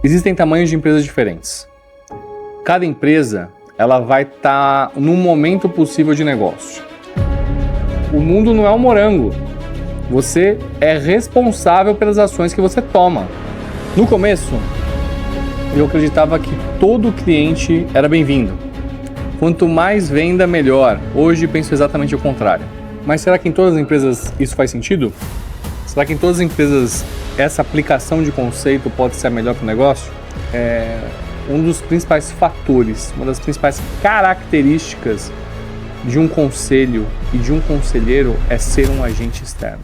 Existem tamanhos de empresas diferentes. Cada empresa ela vai estar num momento possível de negócio. O mundo não é um morango. Você é responsável pelas ações que você toma. No começo, eu acreditava que todo cliente era bem-vindo. Quanto mais venda, melhor. Hoje penso exatamente o contrário. Mas será que em todas as empresas isso faz sentido? Será que em todas as empresas essa aplicação de conceito pode ser a melhor para o negócio? Um dos principais fatores, uma das principais características de um conselho e de um conselheiro é ser um agente externo.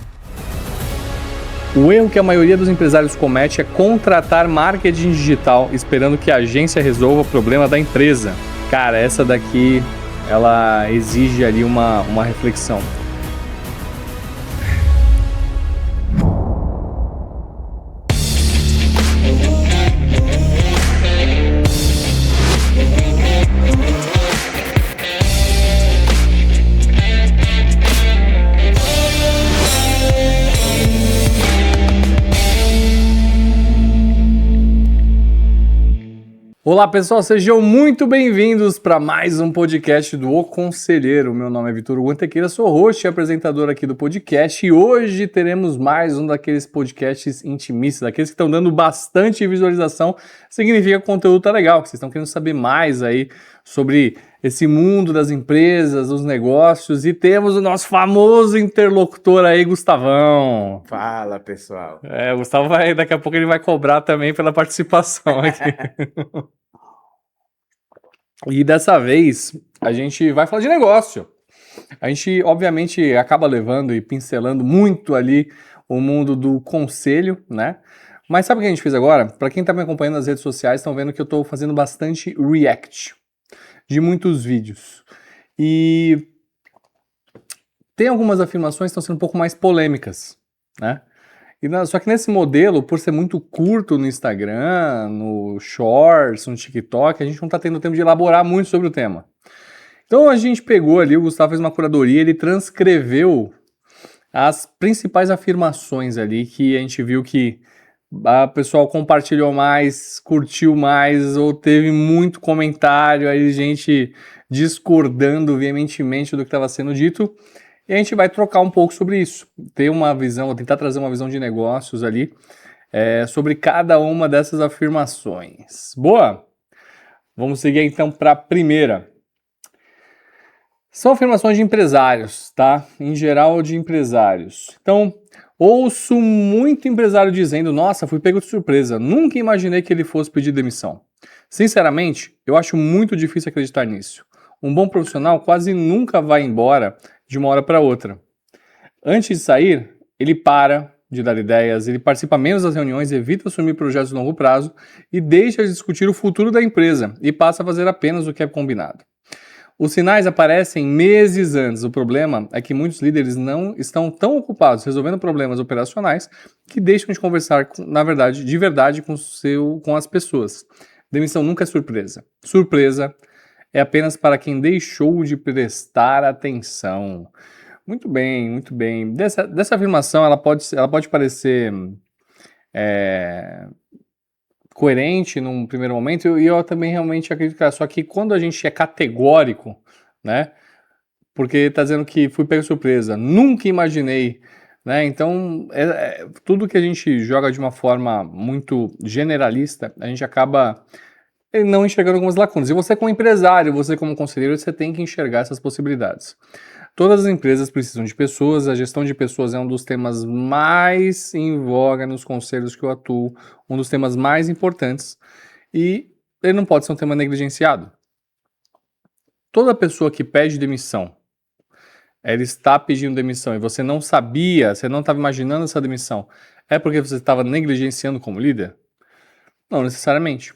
O erro que a maioria dos empresários comete é contratar marketing digital esperando que a agência resolva o problema da empresa. Cara, essa daqui, ela exige ali uma reflexão. Olá pessoal, sejam muito bem-vindos para mais um podcast do O Conselheiro. Meu nome é Vitor Guantequeira, sou host e apresentador aqui do podcast e hoje teremos mais um daqueles podcasts intimistas, daqueles que estão dando bastante visualização. Significa que o conteúdo tá legal, que vocês estão querendo saber mais aí sobre esse mundo das empresas, dos negócios, e temos o nosso famoso interlocutor aí, Gustavão. Fala, pessoal. O Gustavo daqui a pouco ele vai cobrar também pela participação aqui. E dessa vez a gente vai falar de negócio. A gente, obviamente, acaba levando e pincelando muito ali o mundo do conselho, né? Mas sabe o que a gente fez agora? Para quem está me acompanhando nas redes sociais, estão vendo que eu estou fazendo bastante react de muitos vídeos. E tem algumas afirmações que estão sendo um pouco mais polêmicas, né? Só que nesse modelo, por ser muito curto no Instagram, no Shorts, no TikTok, a gente não está tendo tempo de elaborar muito sobre o tema. Então a gente pegou ali, o Gustavo fez uma curadoria, ele transcreveu as principais afirmações ali que a gente viu que o pessoal compartilhou mais, curtiu mais, ou teve muito comentário, aí gente discordando veementemente do que estava sendo dito. E a gente vai trocar um pouco sobre isso, ter uma visão, vou tentar trazer uma visão de negócios ali, sobre cada uma dessas afirmações. Boa? Vamos seguir então para a primeira. São afirmações de empresários, tá? Em geral, de empresários. Então, ouço muito empresário dizendo: nossa, fui pego de surpresa, nunca imaginei que ele fosse pedir demissão. Sinceramente, eu acho muito difícil acreditar nisso. Um bom profissional quase nunca vai embora de uma hora para outra. Antes de sair, ele para de dar ideias, ele participa menos das reuniões, evita assumir projetos de longo prazo e deixa de discutir o futuro da empresa e passa a fazer apenas o que é combinado. Os sinais aparecem meses antes. O problema é que muitos líderes não estão tão ocupados resolvendo problemas operacionais que deixam de conversar, de verdade com as pessoas. Demissão nunca é surpresa. Surpresa é apenas para quem deixou de prestar atenção. Muito bem, muito bem. Dessa afirmação, ela pode parecer coerente num primeiro momento, e eu também realmente acredito que só que quando a gente é categórico, né? Porque está dizendo que fui pego de surpresa, nunca imaginei, né? Então, tudo que a gente joga de uma forma muito generalista, a gente acaba não enxergando algumas lacunas. E você como empresário, você como conselheiro, você tem que enxergar essas possibilidades. Todas as empresas precisam de pessoas, a gestão de pessoas é um dos temas mais em voga nos conselhos que eu atuo, um dos temas mais importantes, e ele não pode ser um tema negligenciado. Toda pessoa que pede demissão, ela está pedindo demissão e você não sabia, você não estava imaginando essa demissão, é porque você estava negligenciando como líder? Não necessariamente.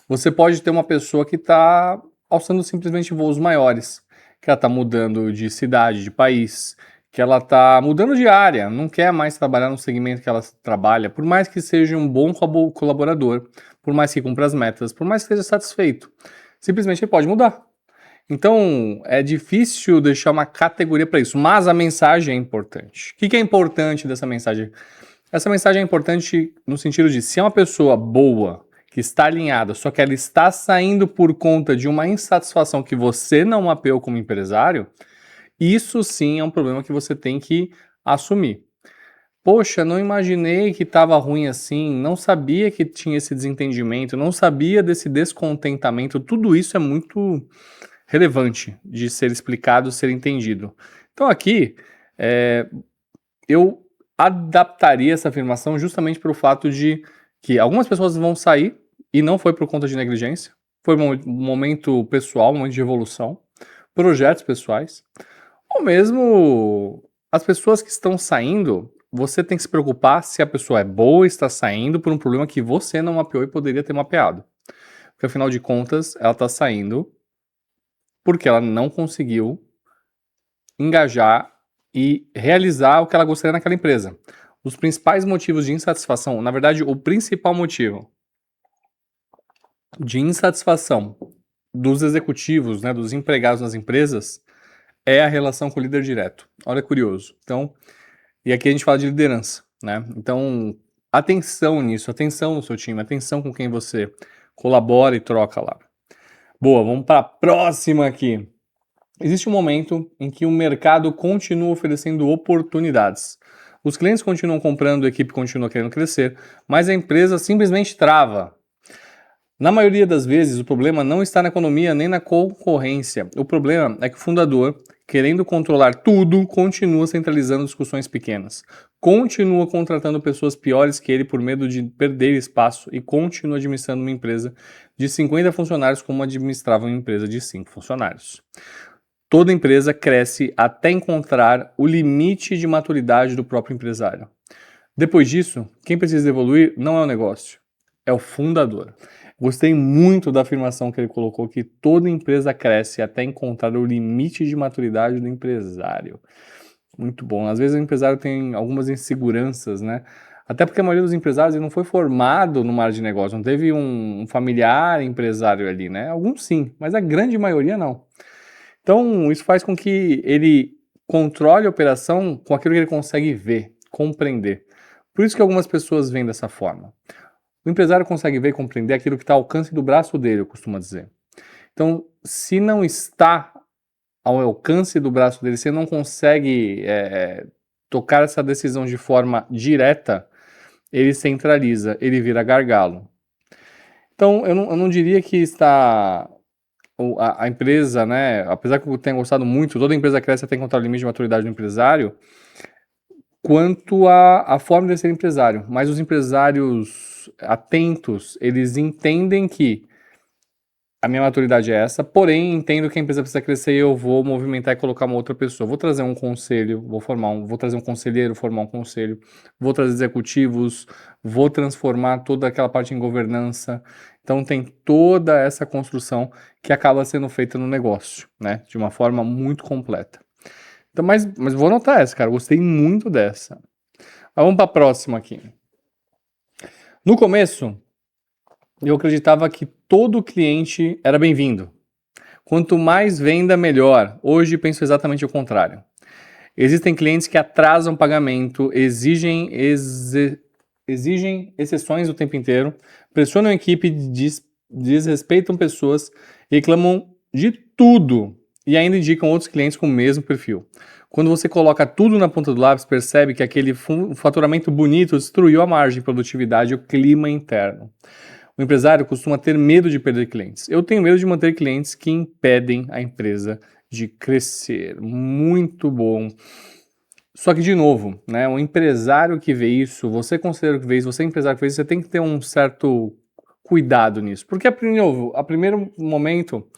Você pode ter uma pessoa que está alçando simplesmente voos maiores, que ela está mudando de cidade, de país, que ela está mudando de área, não quer mais trabalhar no segmento que ela trabalha, por mais que seja um bom colaborador, por mais que cumpra as metas, por mais que esteja satisfeito. Simplesmente ele pode mudar. Então, é difícil deixar uma categoria para isso, mas a mensagem é importante. O que é importante dessa mensagem? Essa mensagem é importante no sentido de, se é uma pessoa boa, que está alinhada, só que ela está saindo por conta de uma insatisfação que você não mapeou como empresário, isso sim é um problema que você tem que assumir. Poxa, não imaginei que estava ruim assim, não sabia que tinha esse desentendimento, não sabia desse descontentamento, tudo isso é muito relevante de ser explicado, ser entendido. Então aqui, eu adaptaria essa afirmação justamente pelo fato de que algumas pessoas vão sair e não foi por conta de negligência, foi um momento pessoal, um momento de evolução, projetos pessoais, ou mesmo as pessoas que estão saindo, você tem que se preocupar se a pessoa é boa e está saindo por um problema que você não mapeou e poderia ter mapeado. Porque afinal de contas, ela está saindo porque ela não conseguiu engajar e realizar o que ela gostaria naquela empresa. Os principais motivos de insatisfação, na verdade, o principal motivo de insatisfação dos executivos, né, dos empregados nas empresas, é a relação com o líder direto. Olha, curioso. Então, e aqui a gente fala de liderança, né? Então, atenção nisso, atenção no seu time, atenção com quem você colabora e troca lá. Boa, vamos para a próxima aqui. Existe um momento em que o mercado continua oferecendo oportunidades. Os clientes continuam comprando, a equipe continua querendo crescer, mas a empresa simplesmente trava. Na maioria das vezes, o problema não está na economia nem na concorrência. O problema é que o fundador, querendo controlar tudo, continua centralizando discussões pequenas. Continua contratando pessoas piores que ele por medo de perder espaço e continua administrando uma empresa de 50 funcionários como administrava uma empresa de 5 funcionários. Toda empresa cresce até encontrar o limite de maturidade do próprio empresário. Depois disso, quem precisa evoluir não é o negócio, é o fundador. Gostei muito da afirmação que ele colocou, que toda empresa cresce até encontrar o limite de maturidade do empresário. Muito bom. Às vezes o empresário tem algumas inseguranças, né? Até porque a maioria dos empresários ele não foi formado numa área de negócio, não teve um familiar empresário ali, né? Alguns sim, mas a grande maioria não. Então, isso faz com que ele controle a operação com aquilo que ele consegue ver, compreender. Por isso que algumas pessoas veem dessa forma. O empresário consegue ver e compreender aquilo que está ao alcance do braço dele, eu costumo dizer. Então, se não está ao alcance do braço dele, se ele não consegue tocar essa decisão de forma direta, ele centraliza, ele vira gargalo. Então, eu não diria que está... A empresa, né, apesar que eu tenha gostado muito, toda empresa cresce até encontrar o limite de maturidade do empresário, quanto à forma de ser empresário. Mas os empresários atentos, eles entendem que a minha maturidade é essa, porém entendo que a empresa precisa crescer e eu vou movimentar e colocar uma outra pessoa. Vou trazer um conselho, vou trazer um conselheiro, formar um conselho, vou trazer executivos, vou transformar toda aquela parte em governança. Então tem toda essa construção que acaba sendo feita no negócio, né? De uma forma muito completa. Então, mas vou anotar essa, cara. Gostei muito dessa. Mas vamos para a próxima aqui. No começo, eu acreditava que todo cliente era bem-vindo. Quanto mais venda, melhor. Hoje penso exatamente o contrário. Existem clientes que atrasam pagamento, exigem exceções o tempo inteiro, pressionam a equipe, desrespeitam pessoas, reclamam de tudo e ainda indicam outros clientes com o mesmo perfil. Quando você coloca tudo na ponta do lápis, percebe que aquele faturamento bonito destruiu a margem, produtividade e o clima interno. O empresário costuma ter medo de perder clientes. Eu tenho medo de manter clientes que impedem a empresa de crescer. Muito bom. Só que, de novo, né, um empresário que vê isso, você considera que vê isso, você é empresário que vê isso, você tem que ter um certo cuidado nisso. Porque, de novo, a primeiro momento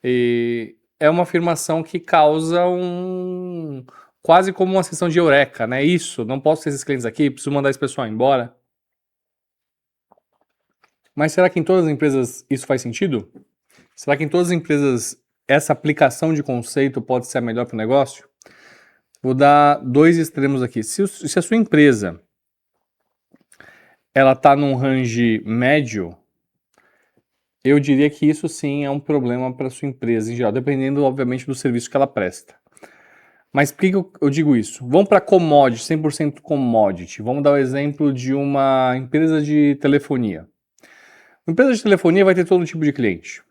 é uma afirmação que causa quase como uma sessão de eureka, né? Isso, não posso ter esses clientes aqui, preciso mandar esse pessoal embora. Mas será que em todas as empresas isso faz sentido? Será que em todas as empresas essa aplicação de conceito pode ser a melhor para o negócio? Vou dar dois extremos aqui. Se a sua empresa ela está num range médio, eu diria que isso sim é um problema para a sua empresa em geral, dependendo, obviamente, do serviço que ela presta. Mas por que eu digo isso? Vamos para commodity, 100% commodity. Vamos dar o exemplo de uma empresa de telefonia. Empresa de telefonia vai ter todo tipo de cliente.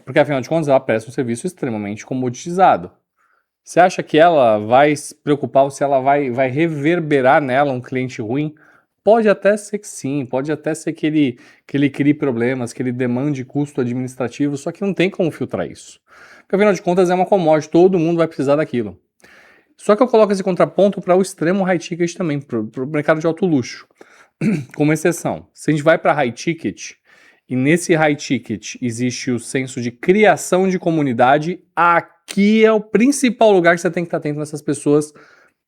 Porque, afinal de contas, ela presta um serviço extremamente comoditizado. Você acha que ela vai se preocupar ou se ela vai reverberar nela um cliente ruim? Pode até ser que sim, pode até ser que ele crie problemas, que ele demande custo administrativo, só que não tem como filtrar isso. Porque, afinal de contas, é uma commodity, todo mundo vai precisar daquilo. Só que eu coloco esse contraponto para o extremo high ticket também, para o mercado de alto luxo, como exceção. Se a gente vai para high ticket, e nesse high ticket existe o senso de criação de comunidade, aqui é o principal lugar que você tem que estar atento nessas pessoas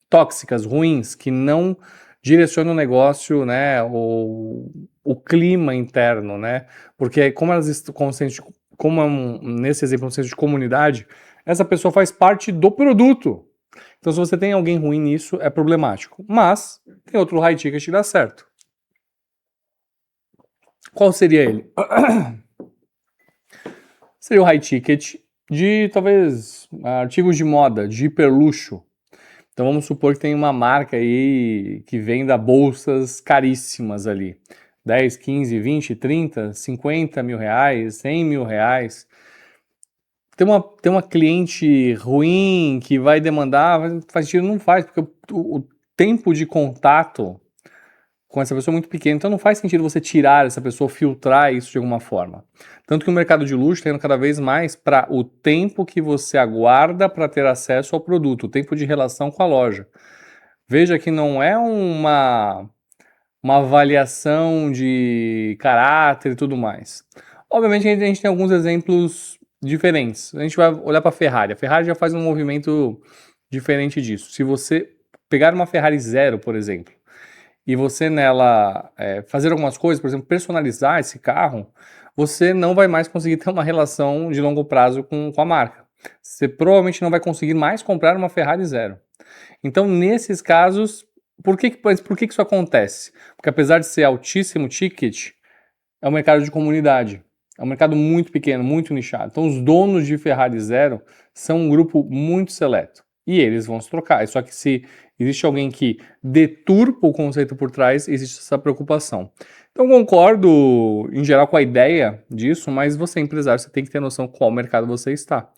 tóxicas, ruins, que não direcionam o negócio, né, o clima interno, né, porque como elas estão conscientes, nesse exemplo, um senso de comunidade, essa pessoa faz parte do produto. Então, se você tem alguém ruim nisso, é problemático. Mas tem outro high ticket que dá certo. Qual seria ele? Seria o high ticket de, talvez, artigos de moda, de hiperluxo. Então, vamos supor que tem uma marca aí que venda bolsas caríssimas ali. 10, 15, 20, 30, 50 mil reais, 100 mil reais. Tem uma cliente ruim que vai demandar, faz sentido? Não faz, porque o tempo de contato com essa pessoa é muito pequeno, então não faz sentido você tirar essa pessoa, filtrar isso de alguma forma. Tanto que o mercado de luxo está indo cada vez mais para o tempo que você aguarda para ter acesso ao produto, o tempo de relação com a loja. Veja que não é uma avaliação de caráter e tudo mais. Obviamente a gente tem alguns exemplos diferentes. A gente vai olhar para a Ferrari. A Ferrari já faz um movimento diferente disso. Se você pegar uma Ferrari zero, por exemplo, e você nela fazer algumas coisas, por exemplo, personalizar esse carro, você não vai mais conseguir ter uma relação de longo prazo com a marca. Você provavelmente não vai conseguir mais comprar uma Ferrari zero. Então, nesses casos, por que isso acontece? Porque apesar de ser altíssimo ticket, é um mercado de comunidade. É um mercado muito pequeno, muito nichado. Então, os donos de Ferrari zero são um grupo muito seleto. E eles vão se trocar. Só que se existe alguém que deturpa o conceito por trás, existe essa preocupação. Então, concordo, em geral, com a ideia disso, mas você, empresário, você tem que ter noção qual mercado você está.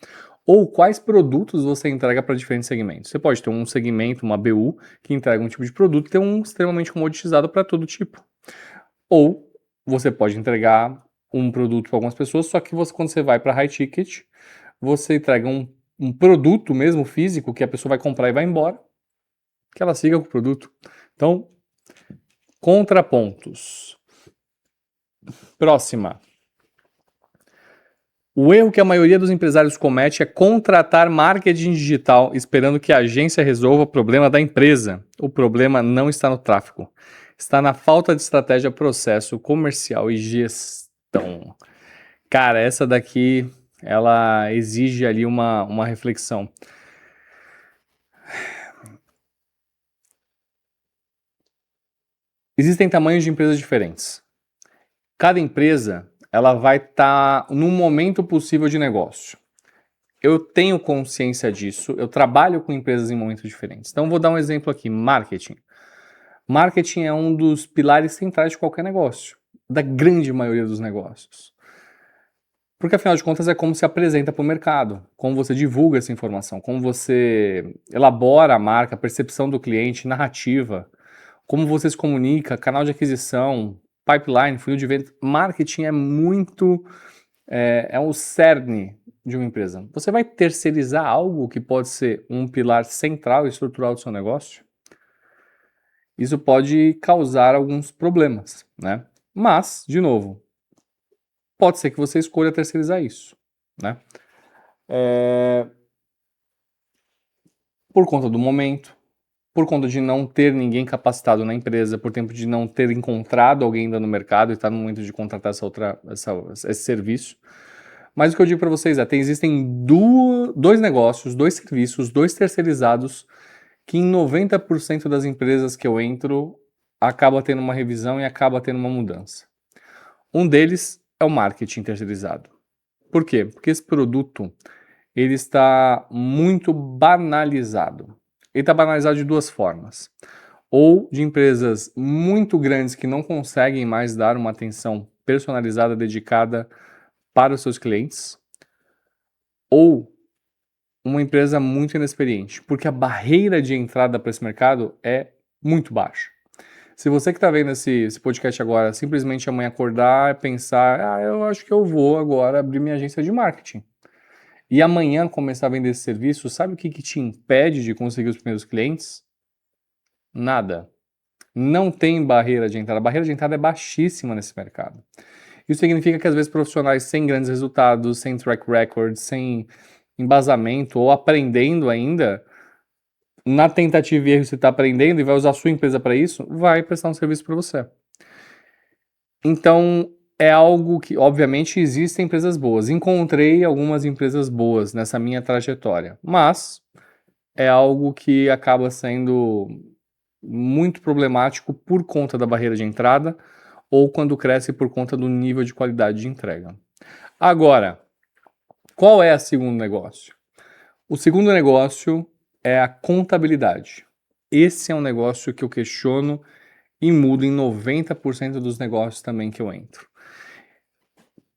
Ou quais produtos você entrega para diferentes segmentos. Você pode ter um segmento, uma BU, que entrega um tipo de produto e ter um extremamente comoditizado para todo tipo. Ou você pode entregar um produto para algumas pessoas, só que quando você vai para high ticket, você entrega um produto mesmo físico que a pessoa vai comprar e vai embora, que ela siga com o produto. Então, contrapontos. Próxima. O erro que a maioria dos empresários comete é contratar marketing digital esperando que a agência resolva o problema da empresa. O problema não está no tráfego, está na falta de estratégia, processo comercial e gestão. Cara, essa daqui, ela exige ali uma reflexão. Existem tamanhos de empresas diferentes. Cada empresa, ela vai estar num momento possível de negócio. Eu tenho consciência disso, eu trabalho com empresas em momentos diferentes. Então, vou dar um exemplo aqui, marketing. Marketing é um dos pilares centrais de qualquer negócio, da grande maioria dos negócios. Porque, afinal de contas, é como se apresenta para o mercado, como você divulga essa informação, como você elabora a marca, a percepção do cliente, narrativa, como você se comunica, canal de aquisição, pipeline, funil de venda. Marketing é muito... é o cerne de uma empresa. Você vai terceirizar algo que pode ser um pilar central e estrutural do seu negócio? Isso pode causar alguns problemas, né? Mas, de novo, pode ser que você escolha terceirizar isso, né? Por conta do momento, por conta de não ter ninguém capacitado na empresa, por tempo de não ter encontrado alguém ainda no mercado e estar no momento de contratar esse serviço. Mas o que eu digo para vocês existem dois negócios, dois serviços, dois terceirizados que em 90% das empresas que eu entro acaba tendo uma revisão e acaba tendo uma mudança. Um deles é o marketing terceirizado. Por quê? Porque esse produto ele está muito banalizado. Ele está banalizado de duas formas. Ou de empresas muito grandes que não conseguem mais dar uma atenção personalizada, dedicada para os seus clientes, ou uma empresa muito inexperiente, porque a barreira de entrada para esse mercado é muito baixa. Se você que está vendo esse podcast agora simplesmente amanhã acordar e pensar, eu acho que eu vou agora abrir minha agência de marketing, e amanhã começar a vender esse serviço, sabe o que te impede de conseguir os primeiros clientes? Nada. Não tem barreira de entrada. A barreira de entrada é baixíssima nesse mercado. Isso significa que às vezes profissionais sem grandes resultados, sem track record, sem embasamento ou aprendendo ainda, na tentativa e erro você está aprendendo e vai usar a sua empresa para isso, vai prestar um serviço para você. Então, é algo que, obviamente, existem empresas boas. Encontrei algumas empresas boas nessa minha trajetória, mas é algo que acaba sendo muito problemático por conta da barreira de entrada ou quando cresce por conta do nível de qualidade de entrega. Agora, qual é o segundo negócio? O segundo negócio é a contabilidade. Esse é um negócio que eu questiono e mudo em 90% dos negócios também que eu entro.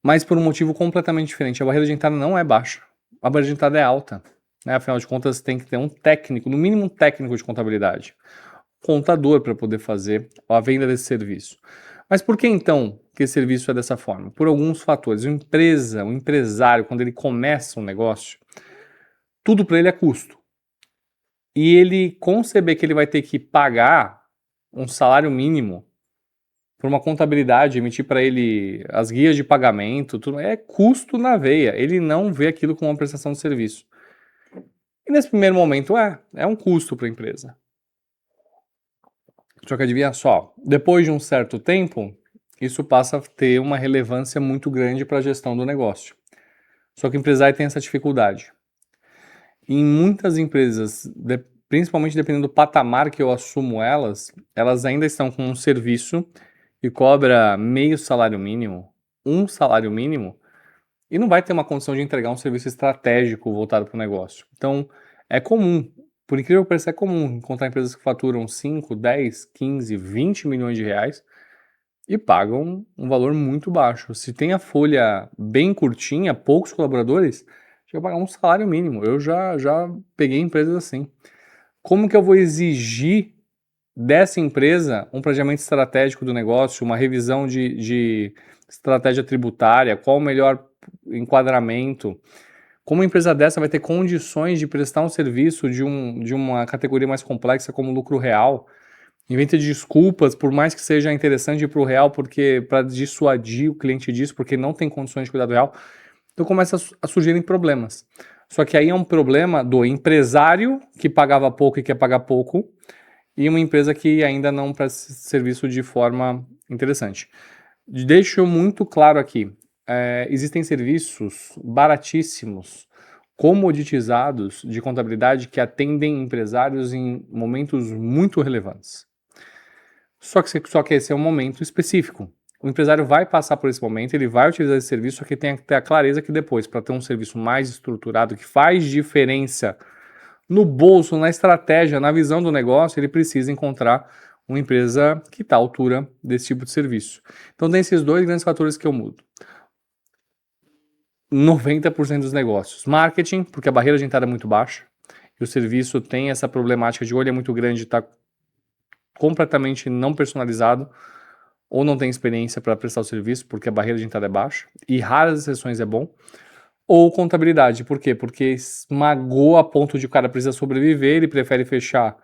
Mas por um motivo completamente diferente. A barreira de entrada não é baixa, a barreira de entrada é alta. Né? Afinal de contas, tem que ter um técnico, no mínimo um técnico de contabilidade, contador para poder fazer a venda desse serviço. Mas por que então que esse serviço é dessa forma? Por alguns fatores. O empresário, quando ele começa um negócio, tudo para ele é custo. E ele conceber que ele vai ter que pagar um salário mínimo por uma contabilidade, emitir para ele as guias de pagamento, tudo é custo na veia. Ele não vê aquilo como uma prestação de serviço. E nesse primeiro momento é um custo para a empresa. Só que adivinha só, depois de um certo tempo, isso passa a ter uma relevância muito grande para a gestão do negócio. Só que o empresário tem essa dificuldade. Em muitas empresas, principalmente dependendo do patamar que eu assumo elas ainda estão com um serviço que cobra meio salário mínimo, um salário mínimo, e não vai ter uma condição de entregar um serviço estratégico voltado para o negócio. Então, é comum, por incrível que pareça, é comum encontrar empresas que faturam 5, 10, 15, 20 milhões de reais e pagam um valor muito baixo. Se tem a folha bem curtinha, poucos colaboradores, chega a pagar um salário mínimo. Eu já peguei empresas assim. Como que eu vou exigir dessa empresa um planejamento estratégico do negócio, uma revisão de estratégia tributária, qual o melhor enquadramento? Como uma empresa dessa vai ter condições de prestar um serviço de uma categoria mais complexa como lucro real? Inventa desculpas, por mais que seja interessante para o real, porque para dissuadir o cliente disso, porque não tem condições de cuidar do real. Então começa a surgirem problemas. Só que aí é um problema do empresário que pagava pouco e quer pagar pouco, e uma empresa que ainda não presta serviço de forma interessante. Deixo muito claro aqui, existem serviços baratíssimos, comoditizados de contabilidade que atendem empresários em momentos muito relevantes. Só que esse é um momento específico. O empresário vai passar por esse momento, ele vai utilizar esse serviço, só que tem que ter a clareza que depois, para ter um serviço mais estruturado, que faz diferença no bolso, na estratégia, na visão do negócio, ele precisa encontrar uma empresa que está à altura desse tipo de serviço. Então tem esses dois grandes fatores que eu mudo. 90% dos negócios. Marketing, porque a barreira de entrada é muito baixa, e o serviço tem essa problemática de ou ele é muito grande, está completamente não personalizado, ou não tem experiência para prestar o serviço, porque a barreira de entrada é baixa, e raras exceções é bom. Ou contabilidade, por quê? Porque esmagou a ponto de o cara precisa sobreviver, ele prefere fechar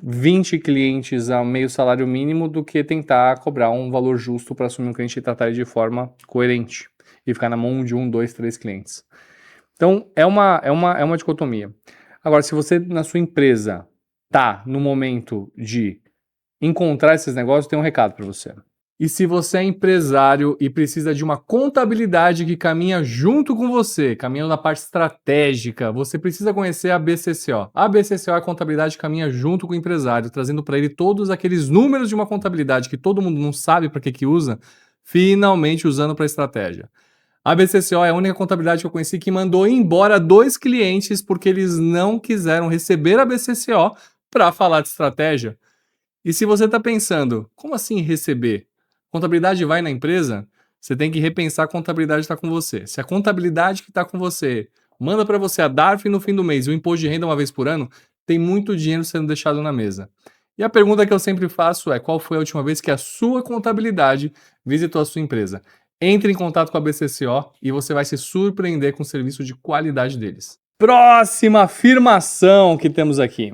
20 clientes a meio salário mínimo do que tentar cobrar um valor justo para assumir um cliente e tratar ele de forma coerente e ficar na mão de 1, 2, 3 clientes. Então, é uma dicotomia. Agora, se você na sua empresa tá no momento de encontrar esses negócios, tem um recado para você. E se você é empresário e precisa de uma contabilidade que caminha junto com você, caminhando na parte estratégica, você precisa conhecer a BCCO. A BCCO é a contabilidade que caminha junto com o empresário, trazendo para ele todos aqueles números de uma contabilidade que todo mundo não sabe para que usa, finalmente usando para estratégia. A BCCO é a única contabilidade que eu conheci que mandou embora 2 clientes porque eles não quiseram receber a BCCO para falar de estratégia. E se você está pensando, como assim receber? Contabilidade vai na empresa? você tem que repensar a contabilidade que está com você. Se a contabilidade que está com você manda para você a DARF no fim do mês e o imposto de renda uma vez por ano, tem muito dinheiro sendo deixado na mesa. E a pergunta que eu sempre faço é: qual foi a última vez que a sua contabilidade visitou a sua empresa? Entre em contato com a BCCO e você vai se surpreender com o serviço de qualidade deles. Próxima afirmação que temos aqui.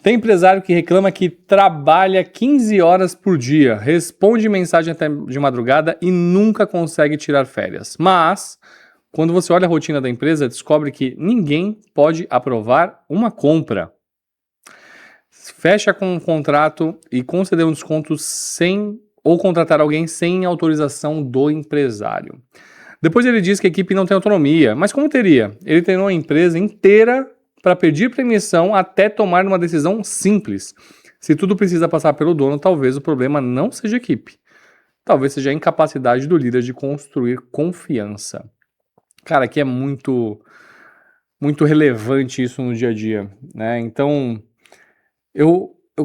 Tem empresário que reclama que trabalha 15 horas por dia, responde mensagem até de madrugada e nunca consegue tirar férias. Mas, quando você olha a rotina da empresa, descobre que ninguém pode aprovar uma compra. Fecha com um contrato e conceder um desconto sem ou contratar alguém sem autorização do empresário. Depois ele diz que a equipe não tem autonomia, mas como teria? Ele treinou a empresa inteira para pedir permissão até tomar uma decisão simples. Se tudo precisa passar pelo dono, talvez o problema não seja a equipe. Talvez seja a incapacidade do líder de construir confiança. Cara, aqui é muito relevante isso no dia a dia, né? Então,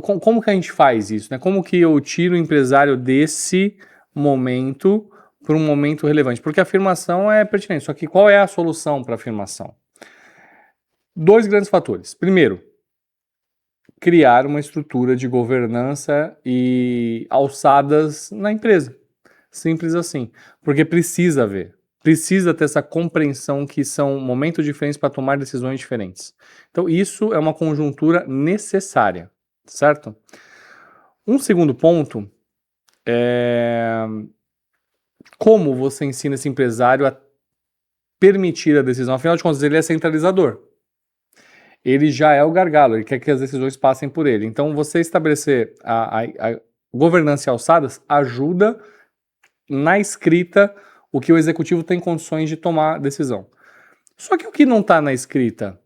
como que a gente faz isso, né? Como que eu tiro o empresário desse momento para um momento relevante? Porque a afirmação é pertinente, só que qual é a solução para a afirmação? 2 grandes fatores. Primeiro, criar uma estrutura de governança e alçadas na empresa. Simples assim. Porque precisa haver. Precisa ter essa compreensão que são momentos diferentes para tomar decisões diferentes. Então, isso é uma conjuntura necessária, certo? Um segundo ponto é como você ensina esse empresário a permitir a decisão. Afinal de contas, ele é centralizador. Ele já é o gargalo, ele quer que as decisões passem por ele. Então, você estabelecer a governança e alçadas ajuda na escrita o que o executivo tem condições de tomar decisão. Só que o que não está na escrita,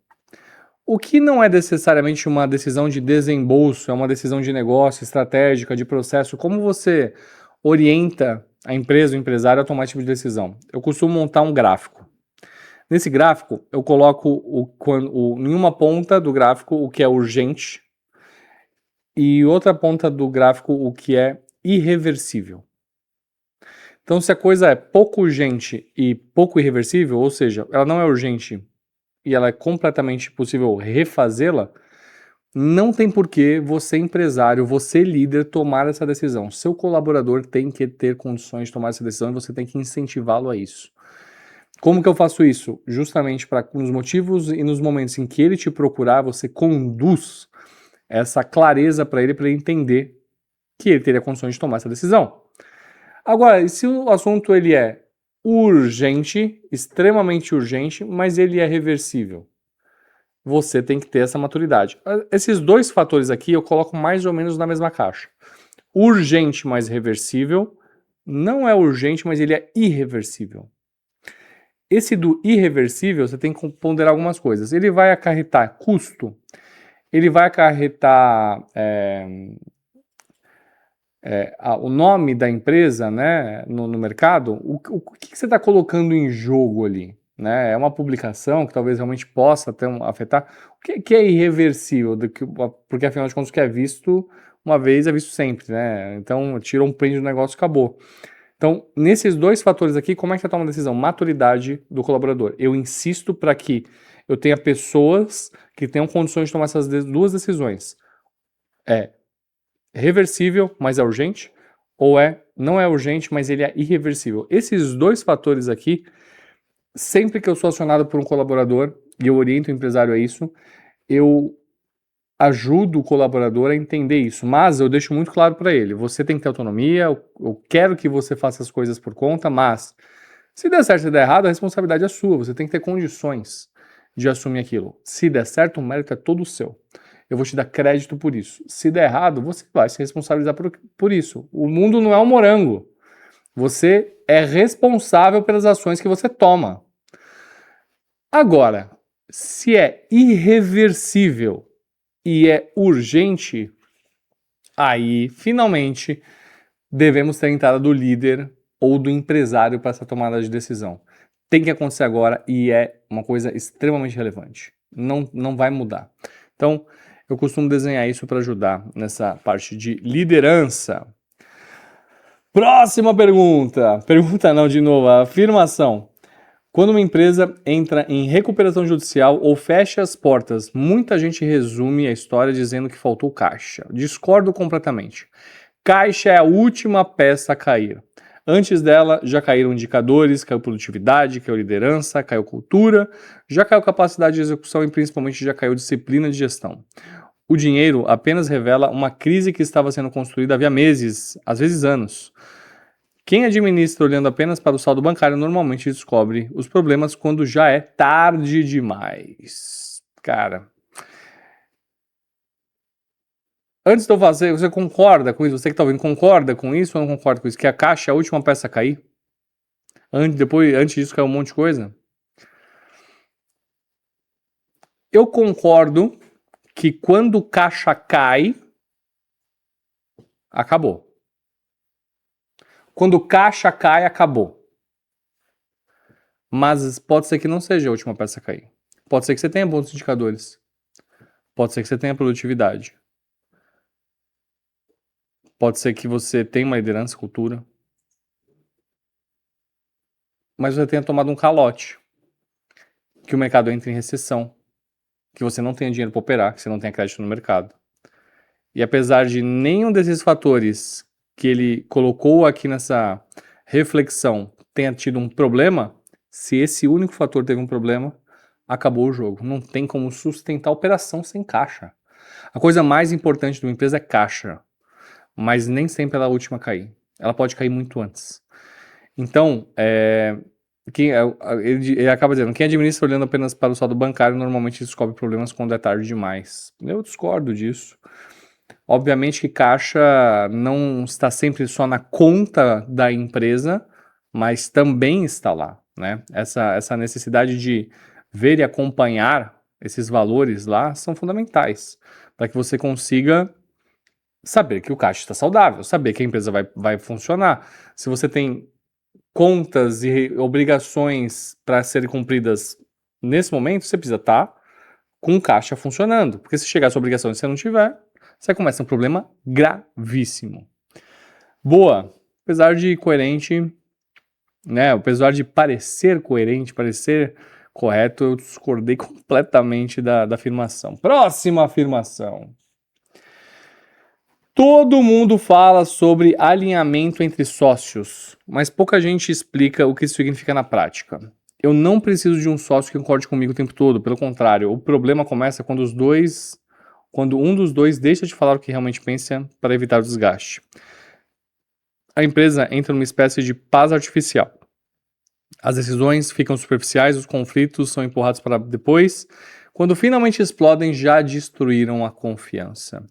o que não é necessariamente uma decisão de desembolso, é uma decisão de negócio, estratégica, de processo, como você orienta a empresa, o empresário a tomar esse tipo de decisão? Eu costumo montar um gráfico. Nesse gráfico, eu coloco em uma ponta do gráfico o que é urgente e outra ponta do gráfico o que é irreversível. Então, se a coisa é pouco urgente e pouco irreversível, ou seja, ela não é urgente e ela é completamente possível refazê-la, não tem por que você, empresário, você, líder, tomar essa decisão. Seu colaborador tem que ter condições de tomar essa decisão e você tem que incentivá-lo a isso. Como que eu faço isso? Justamente para nos motivos e nos momentos em que ele te procurar, você conduz essa clareza para ele entender que ele teria condições de tomar essa decisão. Agora, e se o assunto ele é urgente, extremamente urgente, mas ele é reversível? Você tem que ter essa maturidade. Esses 2 fatores aqui eu coloco mais ou menos na mesma caixa. Urgente, mas reversível. Não é urgente, mas ele é irreversível. Esse do irreversível, você tem que ponderar algumas coisas. Ele vai acarretar custo, ele vai acarretar o nome da empresa, né, no mercado. O que você está colocando em jogo ali? Né? É uma publicação que talvez realmente possa afetar. O que é irreversível? Porque afinal de contas o que é visto uma vez é visto sempre, né? Então tira um print do negócio e acabou. Então, nesses 2 fatores aqui, como é que você toma a decisão? Maturidade do colaborador. Eu insisto para que eu tenha pessoas que tenham condições de tomar essas 2 decisões. É reversível, mas é urgente, ou não é urgente, mas ele é irreversível. Esses 2 fatores aqui, sempre que eu sou acionado por um colaborador e eu oriento o empresário a isso, eu ajudo o colaborador a entender isso, mas eu deixo muito claro para ele, você tem que ter autonomia, eu quero que você faça as coisas por conta, mas se der certo e der errado, a responsabilidade é sua, você tem que ter condições de assumir aquilo. Se der certo, o mérito é todo seu. Eu vou te dar crédito por isso. Se der errado, você vai se responsabilizar por isso. O mundo não é um morango. Você é responsável pelas ações que você toma. Agora, se é irreversível e é urgente, aí, finalmente, devemos ter a entrada do líder ou do empresário para essa tomada de decisão. Tem que acontecer agora e é uma coisa extremamente relevante. Não vai mudar. Então, eu costumo desenhar isso para ajudar nessa parte de liderança. Próxima pergunta. Pergunta não, de novo, a afirmação. Quando uma empresa entra em recuperação judicial ou fecha as portas, muita gente resume a história dizendo que faltou caixa. Discordo completamente. Caixa é a última peça a cair. Antes dela, já caíram indicadores, caiu produtividade, caiu liderança, caiu cultura, já caiu capacidade de execução e principalmente já caiu disciplina de gestão. O dinheiro apenas revela uma crise que estava sendo construída havia meses, às vezes anos. Quem administra olhando apenas para o saldo bancário normalmente descobre os problemas quando já é tarde demais. Cara, antes de eu fazer, você concorda com isso? Você que está ouvindo, concorda com isso ou não concorda com isso? Que a caixa é a última peça a cair? Antes disso caiu um monte de coisa? Eu concordo que quando caixa cai, acabou. Quando caixa cai, acabou. Mas pode ser que não seja a última peça a cair. Pode ser que você tenha bons indicadores. Pode ser que você tenha produtividade. Pode ser que você tenha uma liderança, cultura. Mas você tenha tomado um calote. Que o mercado entre em recessão. Que você não tenha dinheiro para operar, que você não tenha crédito no mercado. E apesar de nenhum desses fatores que ele colocou aqui nessa reflexão tenha tido um problema, se esse único fator teve um problema, acabou o jogo. Não tem como sustentar a operação sem caixa. A coisa mais importante de uma empresa é caixa, mas nem sempre ela é a última a cair. Ela pode cair muito antes. Então, ele acaba dizendo, quem administra olhando apenas para o saldo bancário normalmente descobre problemas quando é tarde demais. Eu discordo disso. Obviamente que caixa não está sempre só na conta da empresa, mas também está lá, né? Essa necessidade de ver e acompanhar esses valores lá são fundamentais para que você consiga saber que o caixa está saudável, saber que a empresa vai funcionar. Se você tem contas e obrigações para serem cumpridas nesse momento, você precisa estar com o caixa funcionando, porque se chegar a sua obrigação e você não tiver, você começa um problema gravíssimo. Boa, apesar de coerente, né, apesar de parecer coerente, parecer correto, eu discordei completamente da afirmação. Próxima afirmação. Todo mundo fala sobre alinhamento entre sócios, mas pouca gente explica o que isso significa na prática. Eu não preciso de um sócio que concorde comigo o tempo todo, pelo contrário, o problema começa quando um dos dois deixa de falar o que realmente pensa para evitar o desgaste. A empresa entra numa espécie de paz artificial. As decisões ficam superficiais, os conflitos são empurrados para depois. Quando finalmente explodem, já destruíram a confiança.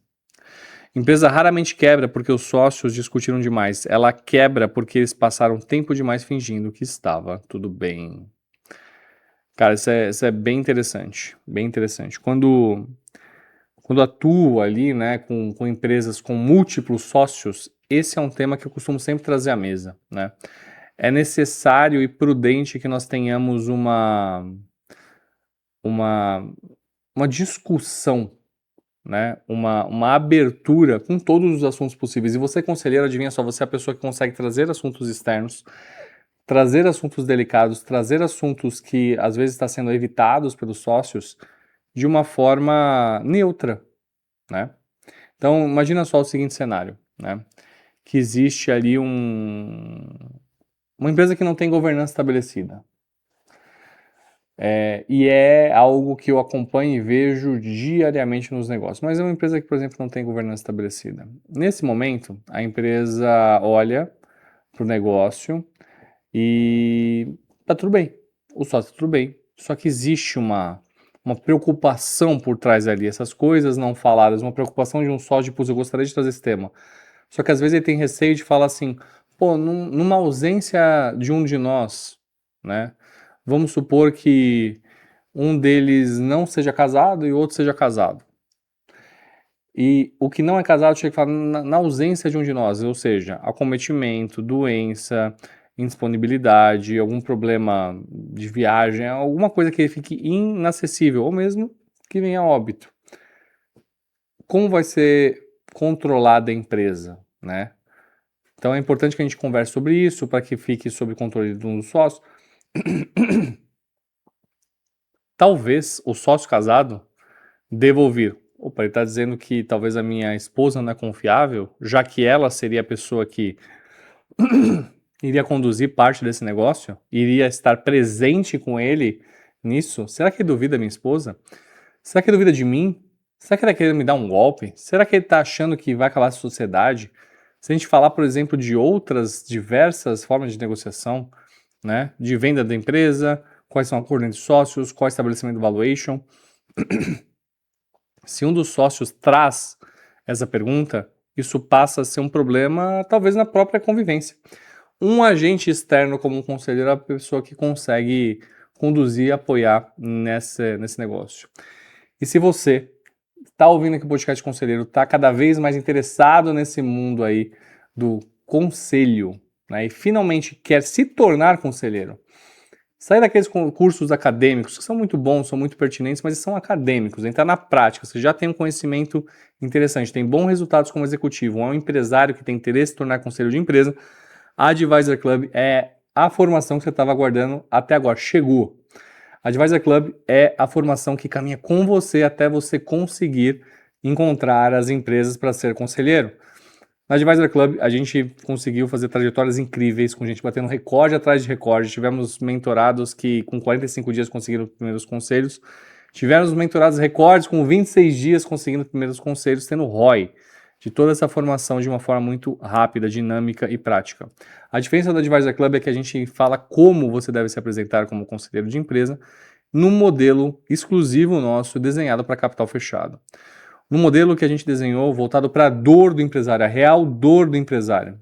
Empresa raramente quebra porque os sócios discutiram demais. Ela quebra porque eles passaram tempo demais fingindo que estava tudo bem. Cara, isso é bem interessante. Bem interessante. Quando atuo ali, né, com empresas com múltiplos sócios, esse é um tema que eu costumo sempre trazer à mesa, né? É necessário e prudente que nós tenhamos uma discussão, né? Uma abertura com todos os assuntos possíveis. E você, conselheiro, adivinha só, você é a pessoa que consegue trazer assuntos externos, trazer assuntos delicados, trazer assuntos que às vezes estão sendo evitados pelos sócios de uma forma neutra, né? Então, imagina só o seguinte cenário, né? Que existe ali uma empresa que não tem governança estabelecida. E é algo que eu acompanho e vejo diariamente nos negócios. Mas é uma empresa que, por exemplo, não tem governança estabelecida. Nesse momento, a empresa olha para o negócio e tá tudo bem. O sócio tá tudo bem. Só que existe uma preocupação por trás ali, essas coisas não faladas, uma preocupação de um sócio, eu gostaria de trazer esse tema. Só que às vezes ele tem receio de falar assim, pô, numa ausência de um de nós, né? Vamos supor que um deles não seja casado e o outro seja casado. E o que não é casado chega e fala na ausência de um de nós, ou seja, acometimento, doença, indisponibilidade, algum problema de viagem, alguma coisa que fique inacessível, ou mesmo que venha a óbito. Como vai ser controlada a empresa, né? Então é importante que a gente converse sobre isso para que fique sob controle de um dos sócios. Talvez o sócio casado deva ouvir. Opa, ele está dizendo que talvez a minha esposa não é confiável, já que ela seria a pessoa que iria conduzir parte desse negócio, iria estar presente com ele nisso. Será que ele duvida da minha esposa? Será que ele duvida de mim? Será que ele está querendo me dar um golpe? Será que ele está achando que vai acabar a sociedade? Se a gente falar, por exemplo, de outras diversas formas de negociação, né, de venda da empresa, quais são acordos entre sócios, qual é o estabelecimento do valuation. Se um dos sócios traz essa pergunta, isso passa a ser um problema, talvez na própria convivência. Um agente externo como um conselheiro é a pessoa que consegue conduzir e apoiar nesse negócio. E se você está ouvindo aqui o podcast Conselheiro, está cada vez mais interessado nesse mundo aí do conselho, né, e finalmente quer se tornar conselheiro, sair daqueles cursos acadêmicos que são muito bons, são muito pertinentes, mas são acadêmicos, entrar na prática, você já tem um conhecimento interessante, tem bons resultados como executivo, é um empresário que tem interesse em se tornar conselheiro de empresa, a Advisor Club é a formação que você estava aguardando até agora, chegou. A Advisor Club é a formação que caminha com você até você conseguir encontrar as empresas para ser conselheiro. Na Advisor Club, a gente conseguiu fazer trajetórias incríveis, com gente batendo recorde atrás de recorde. Tivemos mentorados que com 45 dias conseguiram os primeiros conselhos. Tivemos mentorados recordes com 26 dias conseguindo os primeiros conselhos, tendo ROI de toda essa formação de uma forma muito rápida, dinâmica e prática. A diferença do Advisor Club é que a gente fala como você deve se apresentar como conselheiro de empresa num modelo exclusivo nosso, desenhado para capital fechado. No modelo que a gente desenhou, voltado para a dor do empresário, a real dor do empresário,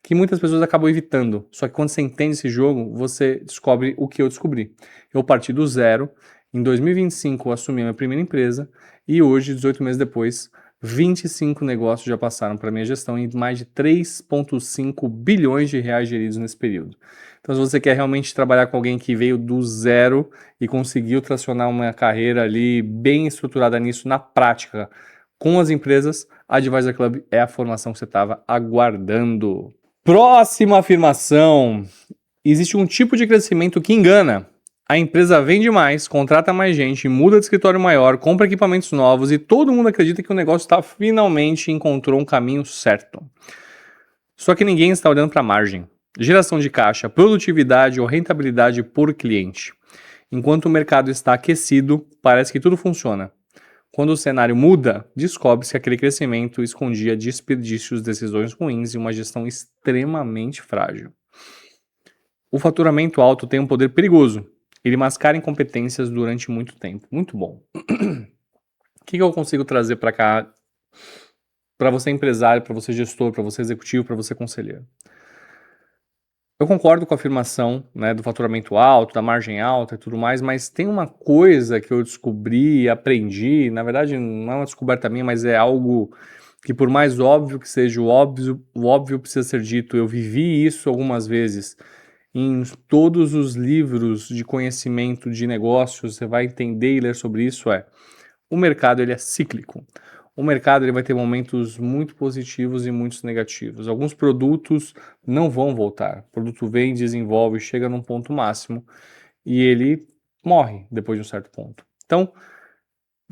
que muitas pessoas acabam evitando. Só que quando você entende esse jogo, você descobre o que eu descobri. Eu parti do zero, em 2025 eu assumi a minha primeira empresa, e hoje, 18 meses depois, 25 negócios já passaram para a minha gestão e mais de 3,5 bilhões de reais geridos nesse período. Então, se você quer realmente trabalhar com alguém que veio do zero e conseguiu tracionar uma carreira ali bem estruturada nisso na prática com as empresas, a Advisor Club é a formação que você estava aguardando. Próxima afirmação. Existe um tipo de crescimento que engana. A empresa vende mais, contrata mais gente, muda de escritório maior, compra equipamentos novos e todo mundo acredita que o negócio finalmente encontrou um caminho certo. Só que ninguém está olhando para a margem, geração de caixa, produtividade ou rentabilidade por cliente. Enquanto o mercado está aquecido, parece que tudo funciona. Quando o cenário muda, descobre-se que aquele crescimento escondia desperdícios, decisões ruins e uma gestão extremamente frágil. O faturamento alto tem um poder perigoso. Ele mascara incompetências durante muito tempo. Muito bom. O que eu consigo trazer para cá, para você empresário, para você gestor, para você executivo, para você conselheiro? Eu concordo com a afirmação, né, do faturamento alto, da margem alta e tudo mais, mas tem uma coisa que eu descobri e aprendi, na verdade não é uma descoberta minha, mas é algo que por mais óbvio que seja, o óbvio precisa ser dito. Eu vivi isso algumas vezes. Em todos os livros de conhecimento de negócios, você vai entender e ler sobre isso, o mercado ele é cíclico. O mercado ele vai ter momentos muito positivos e muitos negativos. Alguns produtos não vão voltar. O produto vem, desenvolve, chega num ponto máximo e ele morre depois de um certo ponto. Então,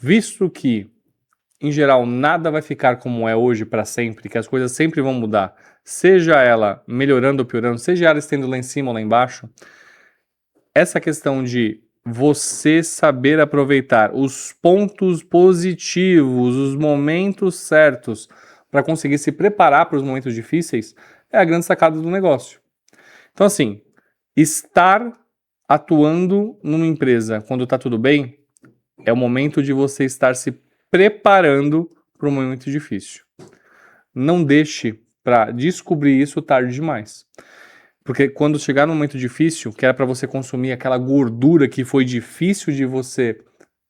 visto que, em geral, nada vai ficar como é hoje para sempre, que as coisas sempre vão mudar, seja ela melhorando ou piorando, seja ela estando lá em cima ou lá embaixo, essa questão de você saber aproveitar os pontos positivos, os momentos certos para conseguir se preparar para os momentos difíceis é a grande sacada do negócio. Então, assim, estar atuando numa empresa quando está tudo bem é o momento de você estar se preparando para um momento difícil. Não deixe para descobrir isso tarde demais. Porque quando chegar num momento difícil, que era para você consumir aquela gordura que foi difícil de você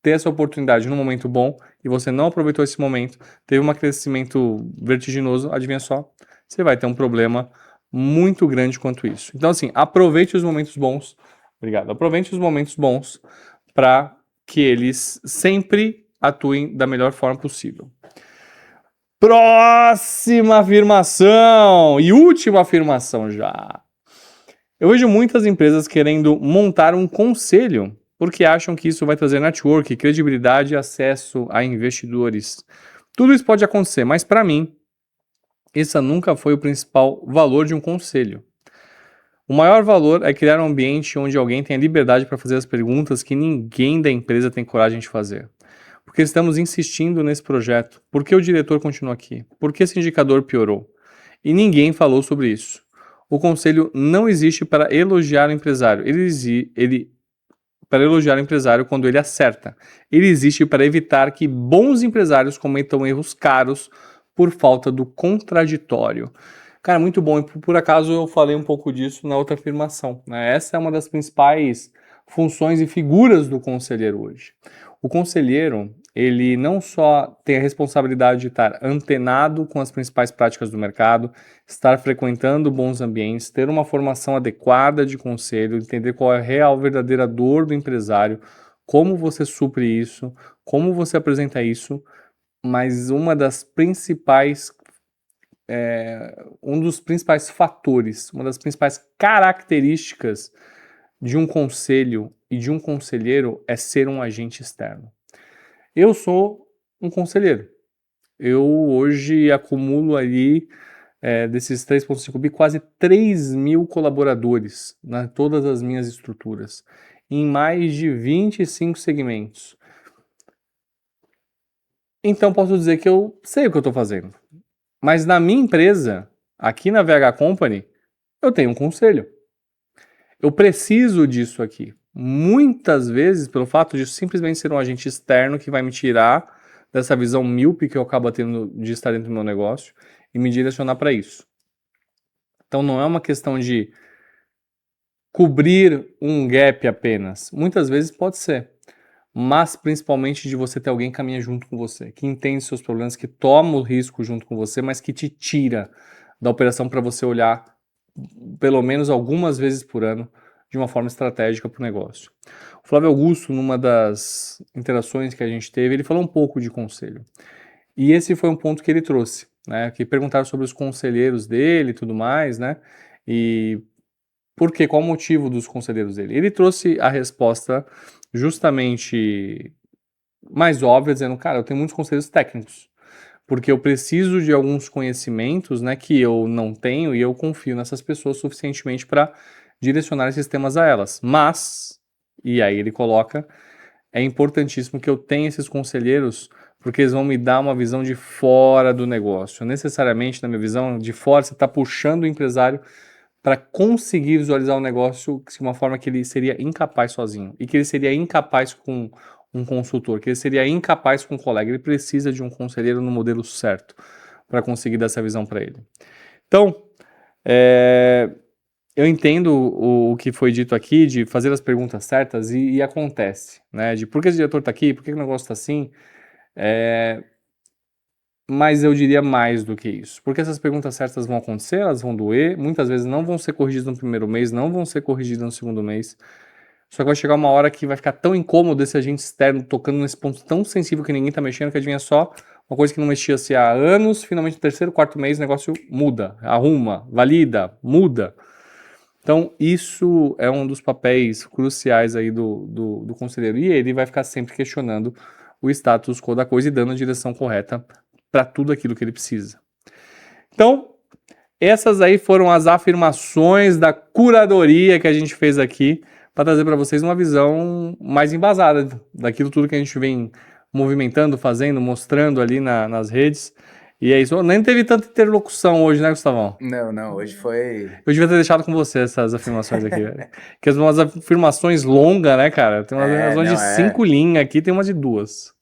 ter essa oportunidade num momento bom e você não aproveitou esse momento, teve um crescimento vertiginoso, adivinha só, você vai ter um problema muito grande quanto isso. Então, assim, aproveite os momentos bons. Obrigado. Aproveite os momentos bons para que eles sempre atuem da melhor forma possível. Próxima afirmação e última afirmação já. Eu vejo muitas empresas querendo montar um conselho porque acham que isso vai trazer network, credibilidade e acesso a investidores. Tudo isso pode acontecer, mas para mim, esse nunca foi o principal valor de um conselho. O maior valor é criar um ambiente onde alguém tenha liberdade para fazer as perguntas que ninguém da empresa tem coragem de fazer. Porque estamos insistindo nesse projeto? Por que o diretor continua aqui? Por que esse indicador piorou? E ninguém falou sobre isso. O conselho não existe para elogiar o empresário. Para elogiar o empresário quando ele acerta. Ele existe para evitar que bons empresários cometam erros caros por falta do contraditório. Cara, muito bom. E por acaso eu falei um pouco disso na outra afirmação, né? Essa é uma das principais funções e figuras do conselheiro hoje. O conselheiro, ele não só tem a responsabilidade de estar antenado com as principais práticas do mercado, estar frequentando bons ambientes, ter uma formação adequada de conselho, entender qual é a real, verdadeira dor do empresário, como você supre isso, como você apresenta isso, mas um dos principais fatores, uma das principais características de um conselho e de um conselheiro é ser um agente externo. Eu sou um conselheiro. Eu hoje acumulo ali, desses 3,5 bi, quase 3 mil colaboradores em todas as minhas estruturas, em mais de 25 segmentos. Então posso dizer que eu sei o que eu estou fazendo. Mas na minha empresa, aqui na VH Company, eu tenho um conselho. Eu preciso disso aqui. Muitas vezes, pelo fato de simplesmente ser um agente externo que vai me tirar dessa visão míope que eu acabo tendo de estar dentro do meu negócio e me direcionar para isso. Então não é uma questão de cobrir um gap apenas. Muitas vezes pode ser. Mas principalmente de você ter alguém que caminha junto com você, que entende seus problemas, que toma o risco junto com você, mas que te tira da operação para você olhar pelo menos algumas vezes por ano de uma forma estratégica para o negócio. O Flávio Augusto, numa das interações que a gente teve, ele falou um pouco de conselho. E esse foi um ponto que ele trouxe, né? Que perguntaram sobre os conselheiros dele e tudo mais, né? E por quê? Qual o motivo dos conselheiros dele? Ele trouxe a resposta justamente mais óbvia, dizendo, cara, eu tenho muitos conselheiros técnicos, porque eu preciso de alguns conhecimentos, né, que eu não tenho e eu confio nessas pessoas suficientemente para direcionar esses temas a elas. Mas, e aí ele coloca, é importantíssimo que eu tenha esses conselheiros porque eles vão me dar uma visão de fora do negócio. Necessariamente, na minha visão, de fora, você está puxando o empresário para conseguir visualizar o negócio de uma forma que ele seria incapaz sozinho e que ele seria incapaz com um consultor, que ele seria incapaz com um colega. Ele precisa de um conselheiro no modelo certo para conseguir dar essa visão para ele. Então, eu entendo o que foi dito aqui, de fazer as perguntas certas e acontece, né? De por que esse diretor está aqui, por que o negócio está assim, mas eu diria mais do que isso. Porque essas perguntas certas vão acontecer, elas vão doer, muitas vezes não vão ser corrigidas no primeiro mês, não vão ser corrigidas no segundo mês. Só que vai chegar uma hora que vai ficar tão incômodo esse agente externo tocando nesse ponto tão sensível que ninguém tá mexendo, que adivinha só, uma coisa que não mexia-se há anos, finalmente no terceiro, quarto mês o negócio muda, arruma, valida, muda. Então isso é um dos papéis cruciais aí do conselheiro. E ele vai ficar sempre questionando o status quo da coisa e dando a direção correta para tudo aquilo que ele precisa. Então, essas aí foram as afirmações da curadoria que a gente fez aqui para trazer para vocês uma visão mais embasada daquilo tudo que a gente vem movimentando, fazendo, mostrando ali nas redes. E é isso. Nem teve tanta interlocução hoje, né, Gustavão? Não, hoje foi... Eu devia ter deixado com você essas afirmações aqui, velho. Porque são umas afirmações longas, né, cara? Tem umas afirmações de 5 linhas aqui, tem umas de 2.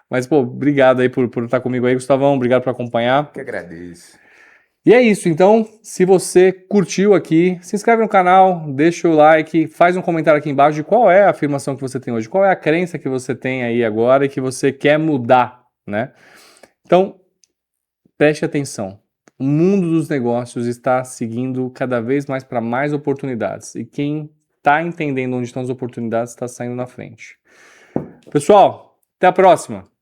Mas, pô, obrigado aí por estar comigo aí, Gustavão. Obrigado por acompanhar. Que agradeço. E é isso, então, se você curtiu aqui, se inscreve no canal, deixa o like, faz um comentário aqui embaixo de qual é a afirmação que você tem hoje, qual é a crença que você tem aí agora e que você quer mudar, né? Então, preste atenção. O mundo dos negócios está seguindo cada vez mais para mais oportunidades e quem está entendendo onde estão as oportunidades está saindo na frente. Pessoal, até a próxima!